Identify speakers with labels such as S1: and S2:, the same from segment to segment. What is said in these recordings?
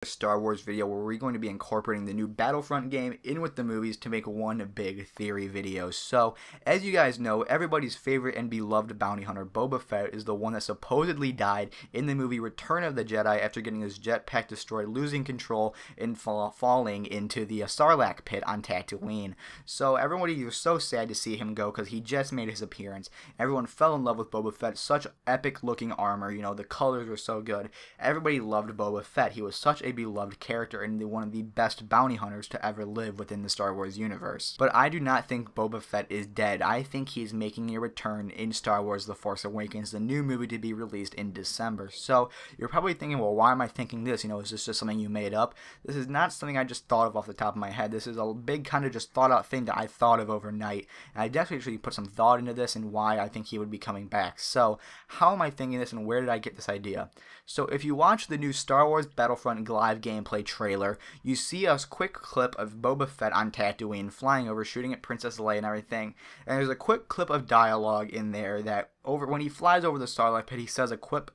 S1: Star Wars video where we're going to be incorporating the new Battlefront game in with the movies to make one big theory video. So, as you guys know, everybody's favorite and beloved bounty hunter Boba Fett is the one that supposedly died in the movie Return of the Jedi after getting his jetpack destroyed, losing control, and falling into the Sarlacc pit on Tatooine. So everybody was so sad to see him go because he just made his appearance. Everyone fell in love with Boba Fett. Such epic looking armor, you know, the colors were so good. Everybody loved Boba Fett. He was such a beloved character and one of the best bounty hunters to ever live within the Star Wars universe. But I do not think Boba Fett is dead. I think he's making a return in Star Wars The Force Awakens, the new movie to be released in December. So you're probably thinking, well, why am I thinking this? You know, is this just something you made up? This is not something I just thought of off the top of my head. This is a big kind of just thought out thing that I thought of overnight. And I definitely put some thought into this and why I think he would be coming back. So how am I thinking this and where did I get this idea? So if you watch the new Star Wars Battlefront live gameplay trailer, you see a quick clip of Boba Fett on Tatooine flying over, shooting at Princess Leia and everything. And there's a quick clip of dialogue in there that when he flies over the Sarlacc pit, he says a quick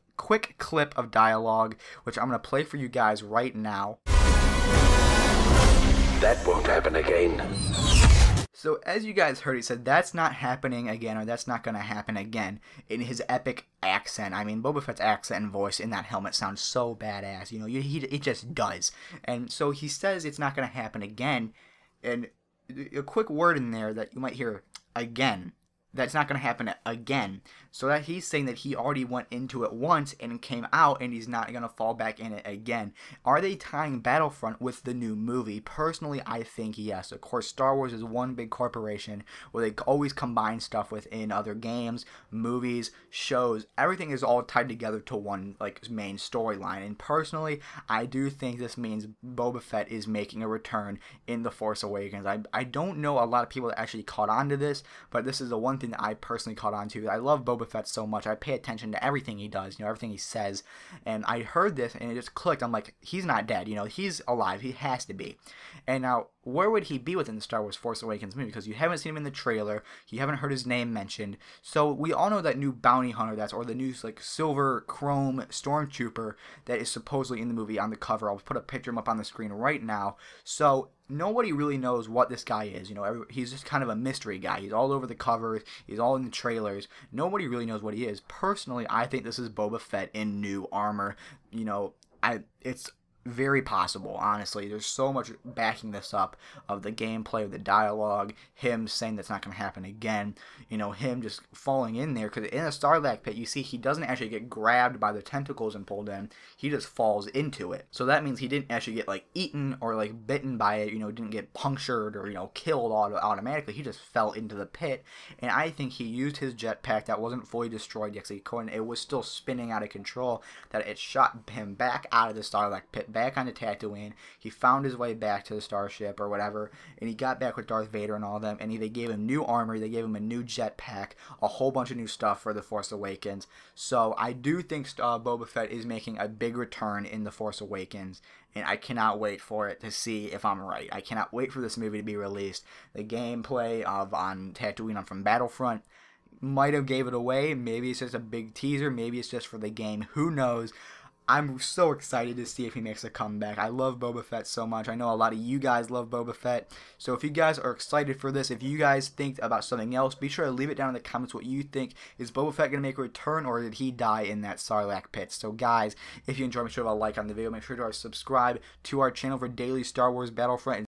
S1: clip of dialogue, which I'm going to play for you guys right now.
S2: That won't happen again.
S1: So as you guys heard, he said that's not happening again, or that's not going to happen again, in his epic accent. I mean, Boba Fett's accent and voice in that helmet sounds so badass. You know, it just does. And so he says it's not going to happen again, and a quick word in there that you might hear, again. That's not going to happen again. So that he's saying that he already went into it once and came out and he's not going to fall back in it again. Are they tying Battlefront with the new movie? Personally, I think yes. Of course, Star Wars is one big corporation where they always combine stuff within other games, movies, shows. Everything is all tied together to one like main storyline. And personally, I do think this means Boba Fett is making a return in The Force Awakens. I don't know a lot of people that actually caught on to this, but this is the one thing that I personally caught on to. I love Boba Fett so much. I pay attention to everything he does, you know, everything he says. And I heard this and it just clicked. I'm like, he's not dead, you know, he's alive. He has to be. And now, where would he be within the Star Wars Force Awakens movie? Because you haven't seen him in the trailer, you haven't heard his name mentioned. So we all know that new bounty hunter or the new like silver chrome stormtrooper that is supposedly in the movie on the cover. I'll put a picture of him up on the screen right now. So nobody really knows what this guy is. You know, he's just kind of a mystery guy. He's all over the covers. He's all in the trailers. Nobody really knows what he is. Personally, I think this is Boba Fett in new armor. You know, it's very possible, honestly. There's so much backing this up of the gameplay, of the dialogue, him saying that's not going to happen again, you know, him just falling in there, because in a Sarlacc pit, you see he doesn't actually get grabbed by the tentacles and pulled in, he just falls into it. So that means he didn't actually get, like, eaten or, like, bitten by it, you know, didn't get punctured or, you know, killed automatically. He just fell into the pit, and I think he used his jetpack that wasn't fully destroyed yet, because it was still spinning out of control, that it shot him back out of the Sarlacc pit, back onto Tatooine. He found his way back to the starship or whatever, and he got back with Darth Vader and all of them, and they gave him new armor, they gave him a new jetpack, a whole bunch of new stuff for The Force Awakens. So I do think Boba Fett is making a big return in The Force Awakens, and I cannot wait for it to see if I'm right. I cannot wait for this movie to be released. The gameplay on Tatooine from Battlefront might have gave it away. Maybe it's just a big teaser, maybe it's just for the game, who knows. I'm so excited to see if he makes a comeback. I love Boba Fett so much. I know a lot of you guys love Boba Fett. So if you guys are excited for this, if you guys think about something else, be sure to leave it down in the comments what you think. Is Boba Fett going to make a return, or did he die in that Sarlacc pit? So guys, if you enjoyed, make sure to leave a like on the video. Make sure to subscribe to our channel for daily Star Wars Battlefront